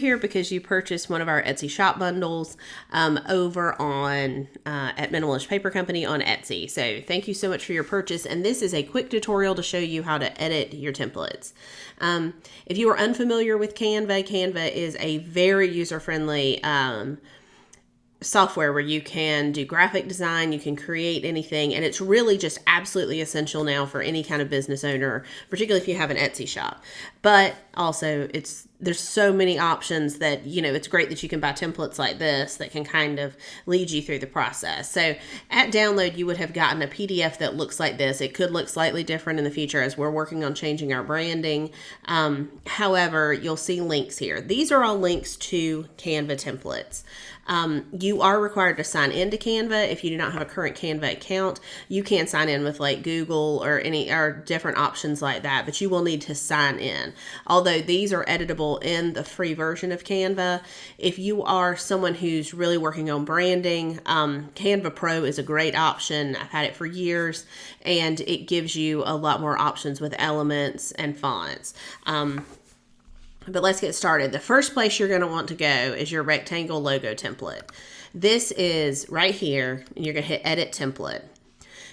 here because you purchased one of our Etsy shop bundles over on at Minimalish Paper Company on Etsy. So thank you so much for your purchase. And this is a quick tutorial to show you how to edit your templates. If you are unfamiliar with Canva, Canva is a very user-friendly software where you can do graphic design, you can create anything, and it's really just absolutely essential now for any kind of business owner, particularly if you have an Etsy shop. But also there's so many options that, it's great that you can buy templates like this that can kind of lead you through the process. So at download, you would have gotten a PDF that looks like this. It could look slightly different in the future as we're working on changing our branding. However, you'll see links here. These are all links to Canva templates. You are required to sign into Canva. If you do not have a current Canva account, you can sign in with like Google or different options like that, but you will need to sign in. Although these are editable in the free version of Canva. If you are someone who's really working on branding, Canva Pro is a great option. I've had it for years, and it gives you a lot more options with elements and fonts. But let's get started. The first place you're going to want to go is your rectangle logo template. This is right here, and you're going to hit Edit Template.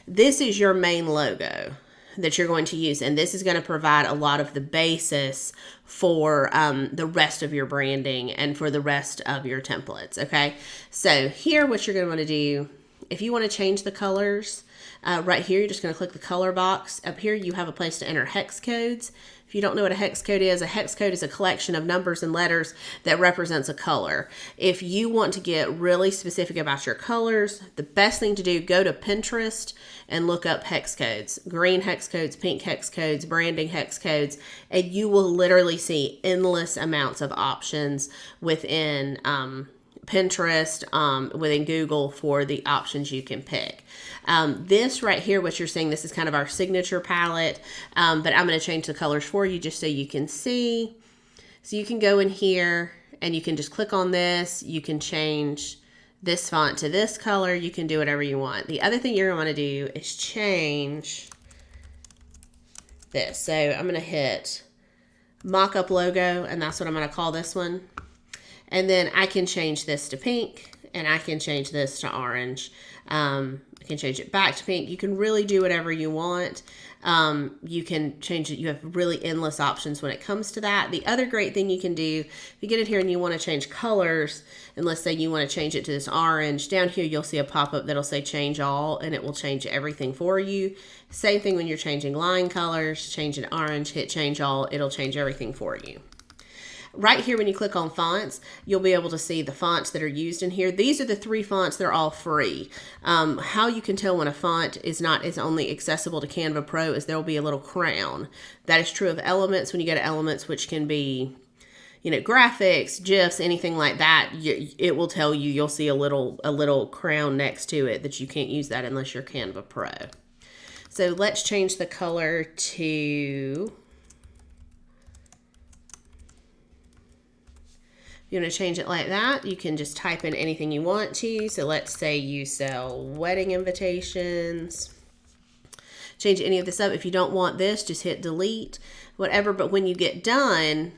This is your main logo that you're going to use, and this is going to provide a lot of the basis for the rest of your branding and for the rest of your templates, okay? So here, what you're going to want to do, if you want to change the colors, right here, you're just going to click the color box. Up here, you have a place to enter hex codes. If you don't know what a hex code is a collection of numbers and letters that represents a color. If you want to get really specific about your colors, the best thing to do, go to Pinterest and look up hex codes, green hex codes, pink hex codes, branding hex codes, and you will literally see endless amounts of options within Pinterest, within Google for the options you can pick. This right here, what you're seeing, this is kind of our signature palette, but I'm going to change the colors for you just so you can see. So you can go in here and you can just click on this. You can change this font to this color. You can do whatever you want. The other thing you're going to want to do is change this. So I'm going to hit mock-up logo, and that's what I'm going to call this one. And then I can change this to pink, and I can change this to orange. I can change it back to pink. You can really do whatever you want. You can change it. You have really endless options when it comes to that. The other great thing you can do, if you get in here and you want to change colors, and let's say you want to change it to this orange, down here you'll see a pop-up that'll say change all, and it will change everything for you. Same thing when you're changing line colors, change it orange, hit change all, it'll change everything for you. Right here, when you click on fonts, you'll be able to see the fonts that are used in here. These are the 3 fonts. They're all free. How you can tell when a font is only accessible to Canva Pro is there will be a little crown. That is true of elements. When you go to elements, which can be, graphics, GIFs, anything like that, it will tell you, you'll see a little crown next to it that you can't use that unless you're Canva Pro. So let's change the color to... If you want to change it like that, you can just type in anything you want to. So let's say you sell wedding invitations. Change any of this up. If you don't want this, just hit delete, whatever. But when you get done,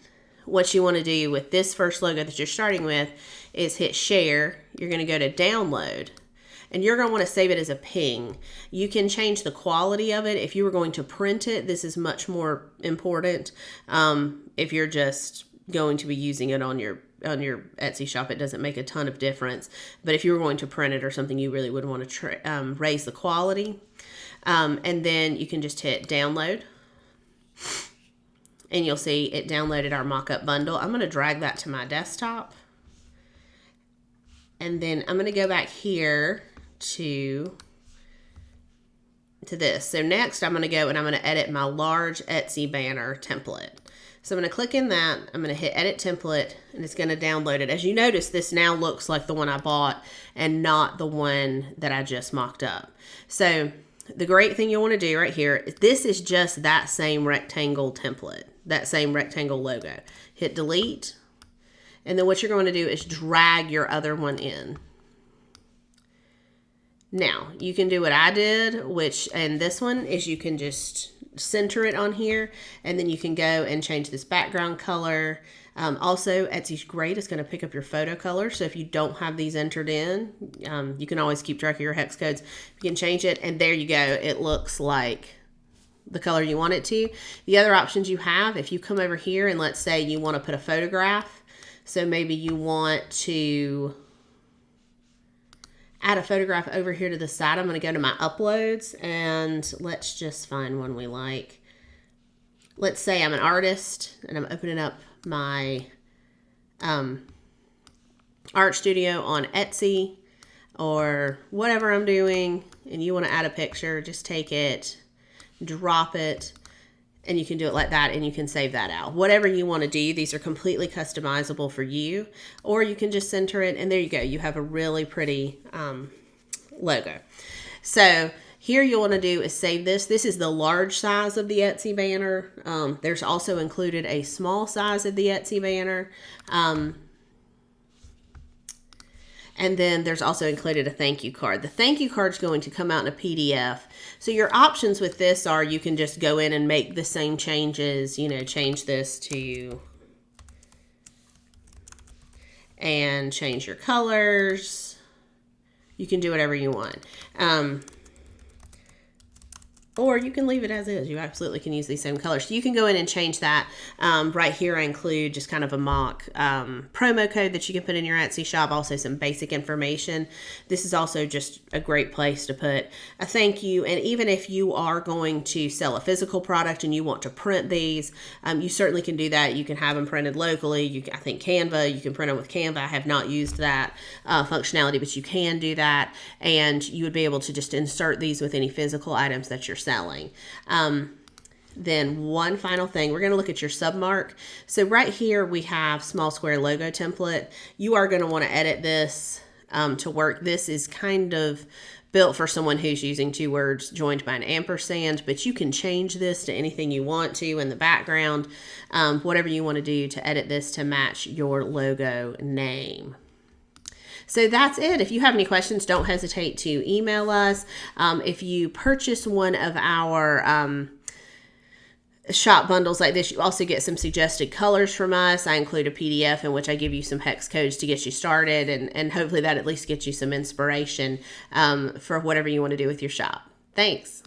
what you want to do with this first logo that you're starting with is hit share. You're going to go to download, and you're going to want to save it as a ping. You can change the quality of it. If you were going to print it, this is much more important. If you're just going to be using it on your Etsy shop, it doesn't make a ton of difference. But if you were going to print it or something, you really would want to raise the quality. And then you can just hit download, and you'll see it downloaded our mock-up bundle. I'm going to drag that to my desktop, and then I'm going to go back here to this. So next I'm going to go and I'm going to edit my large Etsy banner template. So I'm going to click in that, I'm going to hit edit template, and it's going to download it. As you notice, this now looks like the one I bought and not the one that I just mocked up. So the great thing you want to do right here, this is just that same rectangle template, that same rectangle logo. Hit delete, and then what you're going to do is drag your other one in. Now, you can do what I did, and this one is you can just center it on here, and then you can go and change this background color. Also, Etsy's great. It's going to pick up your photo color. So if you don't have these entered in, you can always keep track of your hex codes. You can change it, and there you go. It looks like the color you want it to. The other options you have, if you come over here and let's say you want to put a photograph, so maybe you want to add a photograph over here to the side. I'm going to go to my uploads and let's just find one we like. Let's say I'm an artist and I'm opening up my art studio on Etsy or whatever I'm doing, and you want to add a picture, just take it, drop it, and you can do it like that, and you can save that out. Whatever you want to do, these are completely customizable for you, or you can just center it, and there you go. You have a really pretty logo. So here you'll want to do is save this. This is the large size of the Etsy banner. There's also included a small size of the Etsy banner. And then there's also included a thank you card. The thank you card is going to come out in a PDF. So your options with this are you can just go in and make the same changes, change this to, and change your colors. You can do whatever you want. Or you can leave it as is. You absolutely can use these same colors. So you can go in and change that. Right here I include just kind of a mock promo code that you can put in your Etsy shop. Also some basic information. This is also just a great place to put a thank you. And even if you are going to sell a physical product and you want to print these, you certainly can do that. You can have them printed locally. I think Canva, you can print them with Canva. I have not used that functionality, but you can do that. And you would be able to just insert these with any physical items that you're selling. Then one final thing, we're going to look at your submark. So right here we have small square logo template. You are going to want to edit this to work. This is kind of built for someone who's using two words joined by an ampersand, but you can change this to anything you want to in the background, whatever you want to do to edit this to match your logo name. So that's it. If you have any questions, don't hesitate to email us. If you purchase one of our shop bundles like this, you also get some suggested colors from us. I include a PDF in which I give you some hex codes to get you started, and hopefully that at least gets you some inspiration for whatever you want to do with your shop. Thanks.